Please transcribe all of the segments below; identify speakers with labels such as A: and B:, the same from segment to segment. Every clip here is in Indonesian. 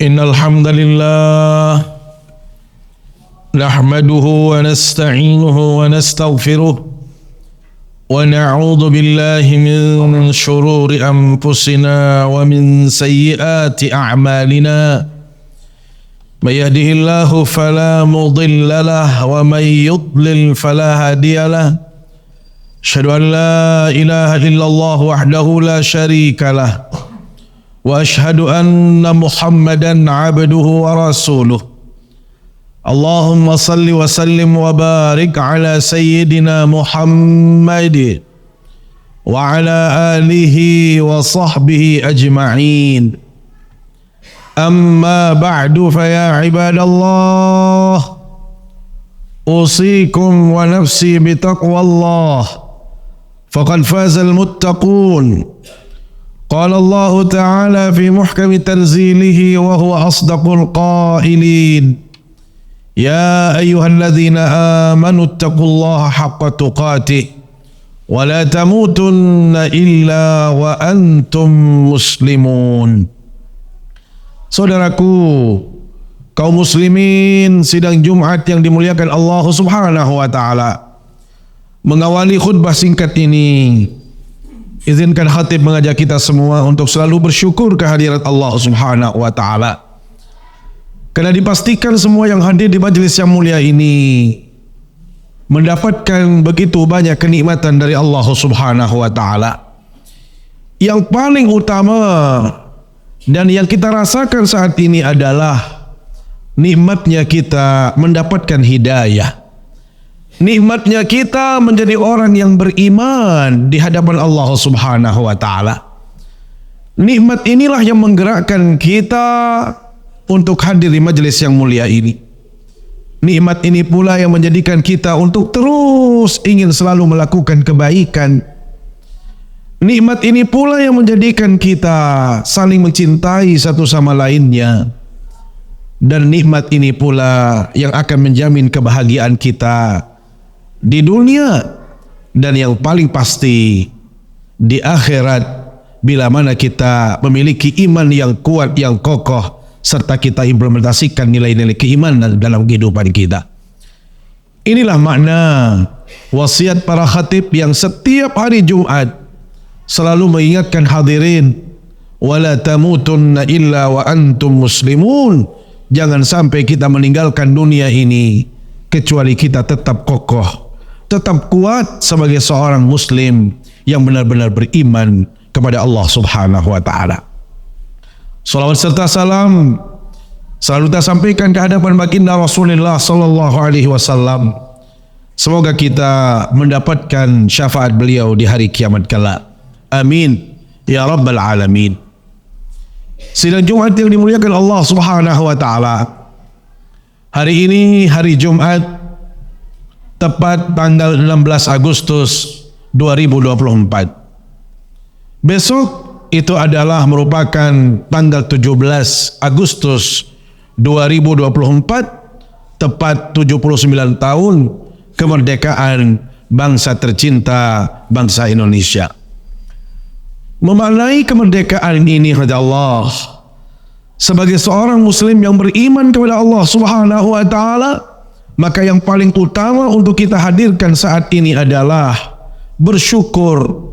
A: Innal hamdalillah nahmaduhu wa nasta'inuhu wa nastaghfiruh wa na'udzu billahi min shururi anfusina wa min sayyiati a'malina. May yahdihillahu fala mudilla lahu wa may yudlil fala hadiya lahu. Asyhadu an la ilaha illallah wahdahu la syarika lahu wa ashhadu anna Muhammadan abduhu wa rasuluh. Allahumma salli wa sallim wa barik ala sayyidina Muhammad wa ala alihi wa sahbihi ajma'in. Amma ba'du fa ya ibadallah, usikum wa nafsi bitaqwallah, faqad fazal muttaqun. Qala Allah Ta'ala fi muhkami tanzilihi wa huwa asdaqul qailin. Ya ayyuhalladzina amanu taqullaha haqqa tuqatih wa la tamutunna illa wa antum muslimun. Saudaraku, kaum muslimin, sidang Jumat yang dimuliakan Allah Subhanahu wa taala. Mengawali khutbah singkat ini, izinkan khatib mengajak kita semua untuk selalu bersyukur kehadirat Allah Subhanahu wa taala. Karena dipastikan semua yang hadir di majelis yang mulia ini mendapatkan begitu banyak kenikmatan dari Allah Subhanahu wa taala. Yang paling utama dan yang kita rasakan saat ini adalah nikmatnya kita mendapatkan hidayah. Nikmatnya kita menjadi orang yang beriman di hadapan Allah Subhanahu wa taala. Nikmat inilah yang menggerakkan kita untuk hadir di majelis yang mulia ini. Nikmat ini pula yang menjadikan kita untuk terus ingin selalu melakukan kebaikan. Nikmat ini pula yang menjadikan kita saling mencintai satu sama lainnya. Dan nikmat ini pula yang akan menjamin kebahagiaan kita di dunia dan yang paling pasti di akhirat, bila mana kita memiliki iman yang kuat, yang kokoh, serta kita implementasikan nilai-nilai keimanan dalam kehidupan kita. Inilah makna wasiat para khatib yang setiap hari Jumat selalu mengingatkan hadirin, wala tamutunna illa wa antum muslimun. Jangan sampai kita meninggalkan dunia ini kecuali kita tetap kokoh, tetap kuat sebagai seorang muslim yang benar-benar beriman kepada Allah Subhanahu wa taala. Salawat serta salam selalu kita sampaikan ke hadapan baginda Rasulullah sallallahu alaihi wasallam. Semoga kita mendapatkan syafaat beliau di hari kiamat kelak. Amin ya rabbal alamin. Sidang Jumat yang dimuliakan Allah Subhanahu wa taala. Hari ini hari Jumat, tepat tanggal 16 Agustus 2024. Besok itu adalah merupakan tanggal 17 Agustus 2024, tepat 79 tahun kemerdekaan bangsa tercinta, bangsa Indonesia. Memaknai kemerdekaan ini kepada Allah, sebagai seorang muslim yang beriman kepada Allah Subhanahu wa taala, maka yang paling utama untuk kita hadirkan saat ini adalah bersyukur.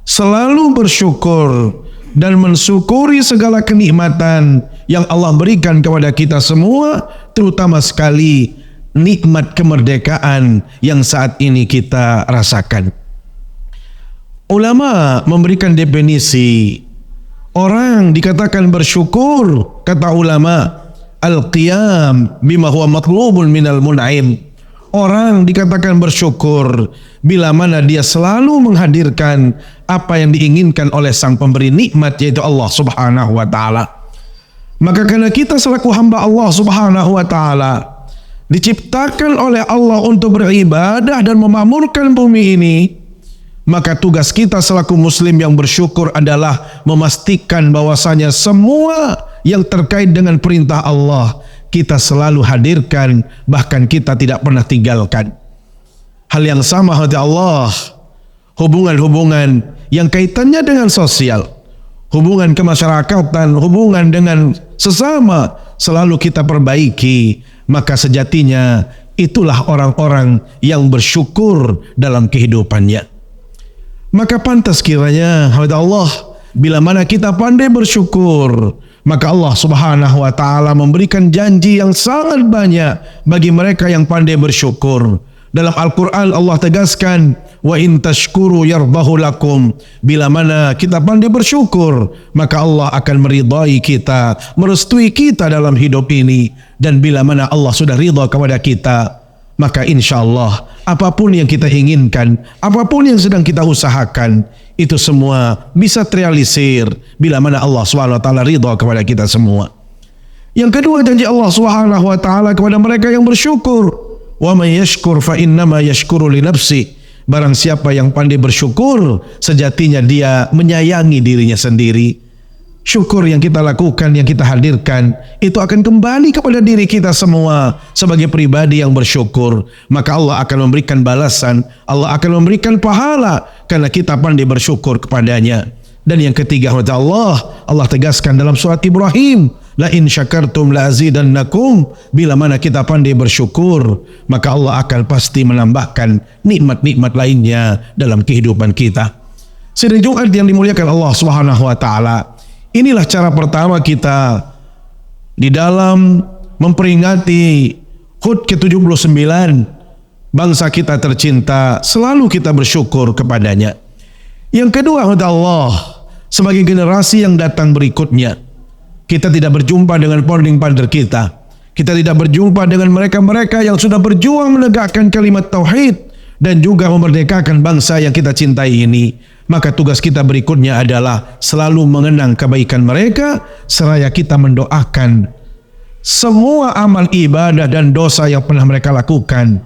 A: Selalu bersyukur dan mensyukuri segala kenikmatan yang Allah berikan kepada kita semua, terutama sekali nikmat kemerdekaan yang saat ini kita rasakan. Ulama memberikan definisi orang dikatakan bersyukur, kata ulama, al-qiyam bima huwa matlubun minal mun'im. Orang dikatakan bersyukur bila mana dia selalu menghadirkan apa yang diinginkan oleh sang pemberi nikmat, yaitu Allah Subhanahu wa taala. Maka karena kita selaku hamba Allah Subhanahu wa taala diciptakan oleh Allah untuk beribadah dan memakmurkan bumi ini, maka tugas kita selaku muslim yang bersyukur adalah memastikan bahwasanya semua yang terkait dengan perintah Allah kita selalu hadirkan, bahkan kita tidak pernah tinggalkan. Hal yang sama hati Allah, hubungan-hubungan yang kaitannya dengan sosial, hubungan kemasyarakatan, hubungan dengan sesama selalu kita perbaiki, maka sejatinya itulah orang-orang yang bersyukur dalam kehidupannya. Maka pantas kiranya Allah, bila mana kita pandai bersyukur, maka Allah Subhanahu wa taala memberikan janji yang sangat banyak bagi mereka yang pandai bersyukur. Dalam Al-Quran Allah tegaskan, wa in tashkuru yardahu lakum. Bila mana kita pandai bersyukur, maka Allah akan meridai kita, merestui kita dalam hidup ini. Dan bila mana Allah sudah ridha kepada kita, maka insya Allah apapun yang kita inginkan, apapun yang sedang kita usahakan, itu semua bisa terrealisir bila mana Allah SWT ridha kepada kita semua. Yang kedua, janji Allah SWT kepada mereka yang bersyukur, wa may yashkur fa innama yashkuru li nafsi. Barang siapa yang pandai bersyukur, sejatinya dia menyayangi dirinya sendiri. Syukur yang kita lakukan, yang kita hadirkan, itu akan kembali kepada diri kita semua sebagai pribadi yang bersyukur. Maka Allah akan memberikan balasan, Allah akan memberikan pahala karena kita pandai bersyukur kepadanya. Dan yang ketiga, Allah tegaskan dalam surat Ibrahim, la in syakartum la azidannakum. Bila mana kita pandai bersyukur, maka Allah akan pasti menambahkan nikmat-nikmat lainnya dalam kehidupan kita. Sidang Jumat yang dimuliakan Allah Subhanahu wa taala, inilah cara pertama kita di dalam memperingati HUT ke-79 bangsa kita tercinta, selalu kita bersyukur kepadanya. Yang kedua, Allah, sebagai generasi yang datang berikutnya, kita tidak berjumpa dengan founding father kita. Kita tidak berjumpa dengan mereka-mereka yang sudah berjuang menegakkan kalimat tauhid dan juga memerdekakan bangsa yang kita cintai ini. Maka tugas kita berikutnya adalah selalu mengenang kebaikan mereka, seraya kita mendoakan semua amal ibadah dan dosa yang pernah mereka lakukan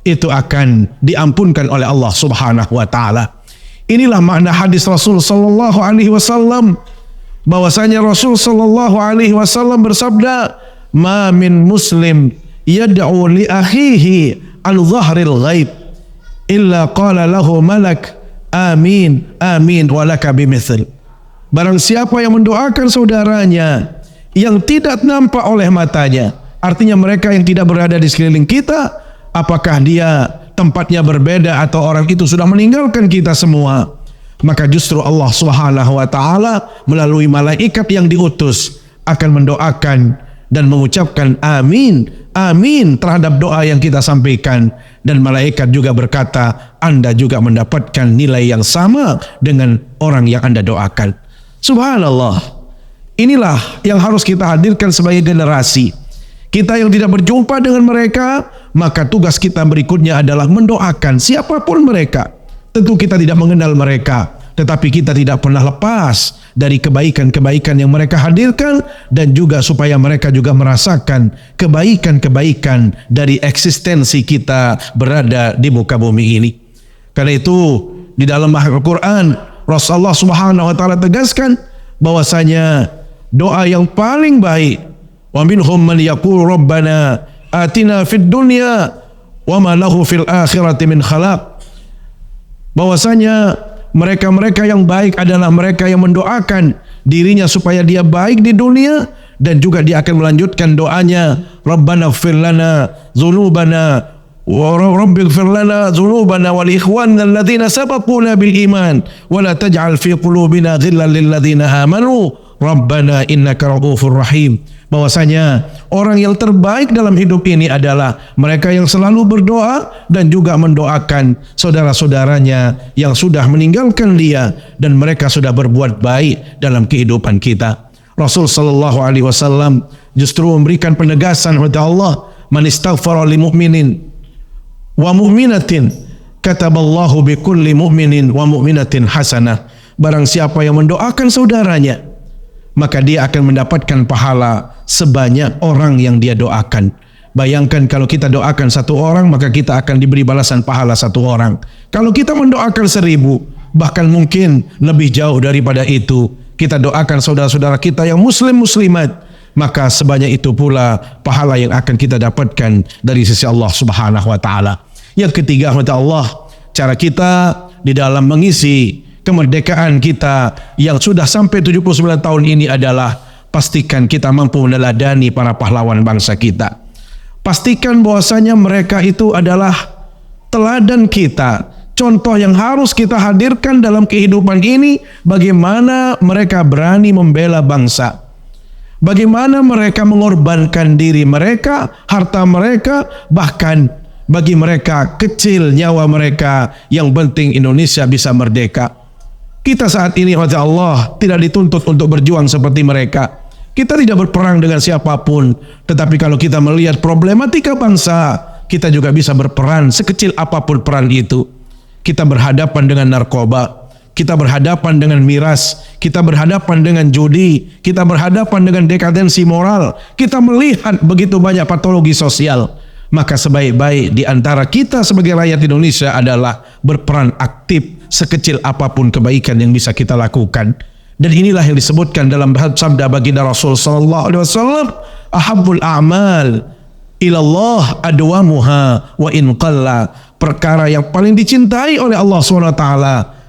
A: itu akan diampunkan oleh Allah Subhanahu wa taala. Inilah makna hadis Rasul sallallahu alaihi wasallam, bahwasanya Rasul sallallahu alaihi wasallam bersabda, "Ma min muslim yad'u li akhihi an dhahril ghaib illa qala lahu malak amin amin walaka bimithil." Barang siapa yang mendoakan saudaranya yang tidak nampak oleh matanya, artinya mereka yang tidak berada di sekeliling kita, apakah dia tempatnya berbeda atau orang itu sudah meninggalkan kita semua, maka justru Allah Subhanahu wa taala melalui malaikat yang diutus akan mendoakan dan mengucapkan amin amin terhadap doa yang kita sampaikan, dan malaikat juga berkata, Anda juga mendapatkan nilai yang sama dengan orang yang Anda doakan. Subhanallah, inilah yang harus kita hadirkan sebagai generasi kita yang tidak berjumpa dengan mereka. Maka tugas kita berikutnya adalah mendoakan siapapun mereka. Tentu kita tidak mengenal mereka, tetapi kita tidak pernah lepas dari kebaikan-kebaikan yang mereka hadirkan, dan juga supaya mereka juga merasakan kebaikan-kebaikan dari eksistensi kita berada di muka bumi ini. Karena itu di dalam Al-Quran Rasulullah Subhanahu wa taala tegaskan bahwasanya doa yang paling baik, wa minhum man yaqulu rabbana atina fid dunya wa ma lahu fil akhirati min khalaq. Bahwasanya mereka-mereka yang baik adalah mereka yang mendoakan dirinya supaya dia baik di dunia, dan juga dia akan melanjutkan doanya, Rabbana ighfir lana dzunubana wa rabbighfir lana dzunubana wal ikhwanana alladzina sabaquna bil iman wa la taj'al fi qulubina ghillan lil ladzina amanu Rabbana innaka ra'ufur rahim. Bahwasanya orang yang terbaik dalam hidup ini adalah mereka yang selalu berdoa dan juga mendoakan saudara-saudaranya yang sudah meninggalkan dia, dan mereka sudah berbuat baik dalam kehidupan kita. Rasul sallallahu alaihi wasallam justru memberikan penegasan kepada Allah, man istaghfara lil mu'minin wa mu'minatin kataballahu bi kulli mu'minin wa mu'minatin hasanah. Barang siapa yang mendoakan saudaranya, maka dia akan mendapatkan pahala sebanyak orang yang dia doakan. Bayangkan kalau kita doakan satu orang, maka kita akan diberi balasan pahala satu orang. Kalau kita mendoakan 1000, bahkan mungkin lebih jauh daripada itu, kita doakan saudara-saudara kita yang muslim muslimat, maka sebanyak itu pula pahala yang akan kita dapatkan dari sisi Allah Subhanahu wa taala. Yang ketiga, Allah, cara kita di dalam mengisi kemerdekaan kita yang sudah sampai 79 tahun ini adalah pastikan kita mampu meneladani para pahlawan bangsa kita. Pastikan bahwasanya mereka itu adalah teladan kita, contoh yang harus kita hadirkan dalam kehidupan ini, bagaimana mereka berani membela bangsa. Bagaimana mereka mengorbankan diri mereka, harta mereka, bahkan bagi mereka kecil nyawa mereka, yang penting Indonesia bisa merdeka. Kita saat ini, masya Allah, tidak dituntut untuk berjuang seperti mereka. Kita tidak berperang dengan siapapun, tetapi kalau kita melihat problematika bangsa, kita juga bisa berperan sekecil apapun peran itu. Kita berhadapan dengan narkoba, kita berhadapan dengan miras, kita berhadapan dengan judi, kita berhadapan dengan dekadensi moral, kita melihat begitu banyak patologi sosial. Maka sebaik-baik di antara kita sebagai rakyat Indonesia adalah berperan aktif sekecil apapun kebaikan yang bisa kita lakukan. Dan inilah yang disebutkan dalam sabda baginda Rasul sallallahu alaihi wasallam, ahabbul a'mal ilallah adwamuha wa in qalla. Perkara yang paling dicintai oleh Allah SWT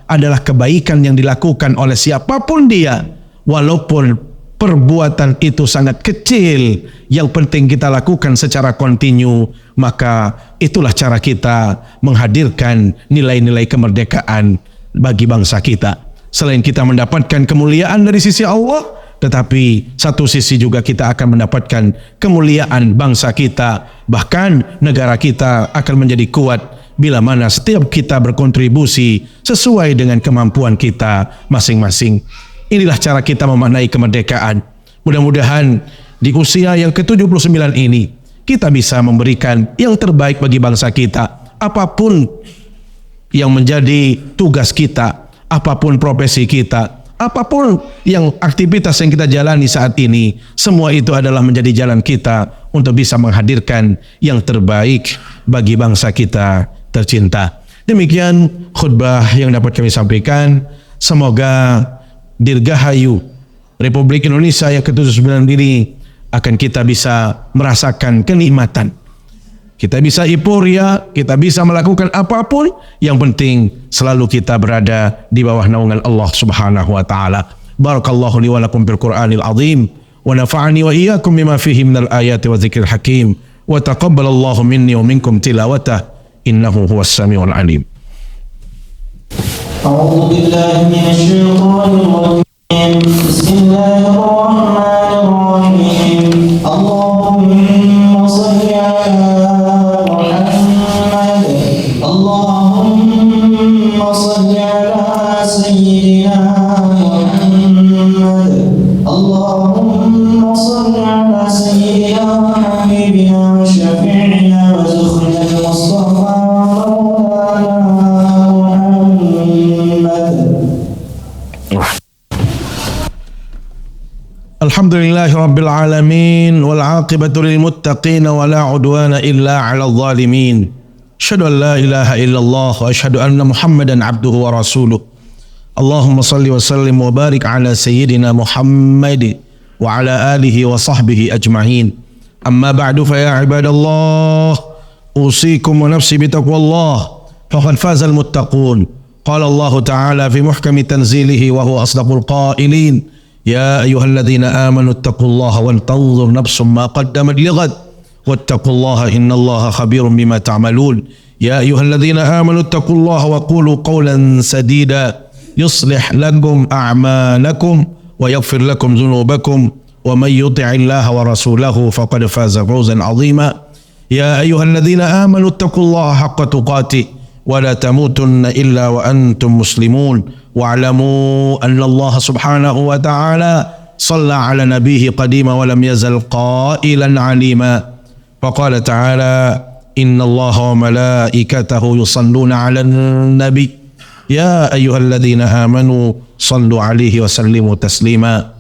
A: adalah kebaikan yang dilakukan oleh siapapun dia, walaupun perbuatan itu sangat kecil, yang penting kita lakukan secara kontinu. Maka itulah cara kita menghadirkan nilai-nilai kemerdekaan bagi bangsa kita. Selain kita mendapatkan kemuliaan dari sisi Allah, tetapi satu sisi juga kita akan mendapatkan kemuliaan bangsa kita. Bahkan negara kita akan menjadi kuat bila mana setiap kita berkontribusi sesuai dengan kemampuan kita masing-masing. Inilah cara kita memaknai kemerdekaan. Mudah-mudahan di usia yang ke-79 ini kita bisa memberikan yang terbaik bagi bangsa kita. Apapun yang menjadi tugas kita, apapun profesi kita, apapun yang aktivitas yang kita jalani saat ini, semua itu adalah menjadi jalan kita untuk bisa menghadirkan yang terbaik bagi bangsa kita tercinta. Demikian khutbah yang dapat kami sampaikan. Semoga dirgahayu Republik Indonesia yang ke-79 ini akan kita bisa merasakan kenikmatan. Kita bisa euforia, kita bisa melakukan apapun, yang penting selalu kita berada di bawah naungan Allah Subhanahu wa taala. Barakallahu li wa lakum bil Qur'anil azim wa nafa'ani wa iyyakum bima fihi minal ayati wa dzikril hakim wa taqabbalallahu minni wa minkum tilawatah innahu huwas samiul alim.
B: A'udzu billahi minasy syaithanir rajim. Bismillahirrahmanirrahim. Allahumma shalli ala Allahumma salli ala sayyidina Muhammad. Allahumma salli ala sayyidina wa habibina wa syafi'ina wa zukhrina al-Mustafa Muhammad.
A: Alhamdulillahi rabbil alamin wal aqibatu lil muttaqin wa la udwana illa 'alal zalimin. Asyhadu an la ilaha illallah wa asyhadu anna Muhammadan abduhu wa rasuluh. Allahumma salli wa sallim wa barik ala sayyidina Muhammad wa ala alihi wa sahbihi ajma'in. Amma ba'du fa ya ibadallah, usikum wa nafsi bi taqwallah faqad fazal muttaqun. Qala Allah ta'ala fi muhkami tanzilihi wa huwa asdaqul qailin. Ya ayyuhalladzina amanu ittaqullaha wal tanzur nafsum ma qaddamat lighad واتقوا الله إن الله خبير بما تعملون يا أيها الذين آمنوا اتقوا الله وقولوا قولا سديدا يصلح لكم أعمالكم ويغفر لكم ذنوبكم ومن يطع الله ورسوله فقد فاز فوزا عظيما يا أيها الذين آمنوا اتقوا الله حق تقاته ولا تموتن إلا وأنتم مسلمون واعلموا أن الله سبحانه وتعالى صلى على نبيه قديما ولم يزل قائلا عليما فقال تعالى إن الله وملائكته يصلون على النبي يا أيها الذين آمنوا صلوا عليه وسلموا تسليما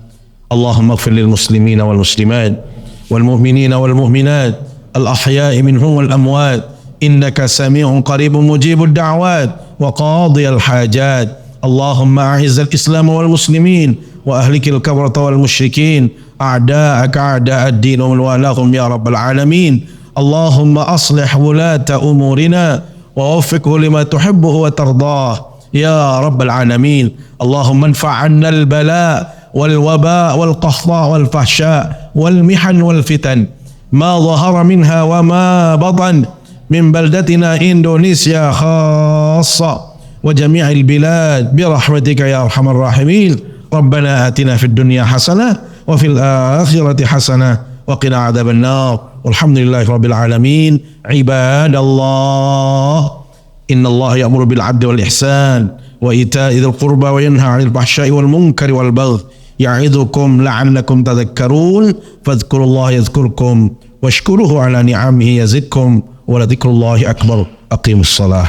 A: اللهم اغفر للمسلمين والمسلمات والمؤمنين والمؤمنات الأحياء منهم والأموات إنك سميع قريب مجيب الدعوات وقاضي الحاجات اللهم أعز الإسلام والمسلمين وأهلك الكفرة والمشركين أعداءك أعداء الدين ومن والاهم يا رب العالمين اللهم أصلح ولاة أمورنا ووفقه لما تحبه وترضاه يا رب العالمين. اللهم انفع عنا البلاء والوباء والقحطاء والفحشاء والمحن والفتن ما ظهر منها وما بطن من بلدتنا إندونيسيا خاصة وجميع البلاد برحمتك يا أرحم الراحمين. ربنا آتنا في الدنيا حسنة وفي الآخرة حسنة وقنا عذاب النار. والحمد لله رب العالمين. عباد الله، إن الله يأمر بالعدل والإحسان وإيتاء ذي القربى وينهى عن الفحشاء والمنكر والبغي يعظكم لعلكم تذكرون. فاذكروا الله يذكركم واشكروه على نعمه يزدكم ولذكر الله أكبر. أقيموا الصلاة.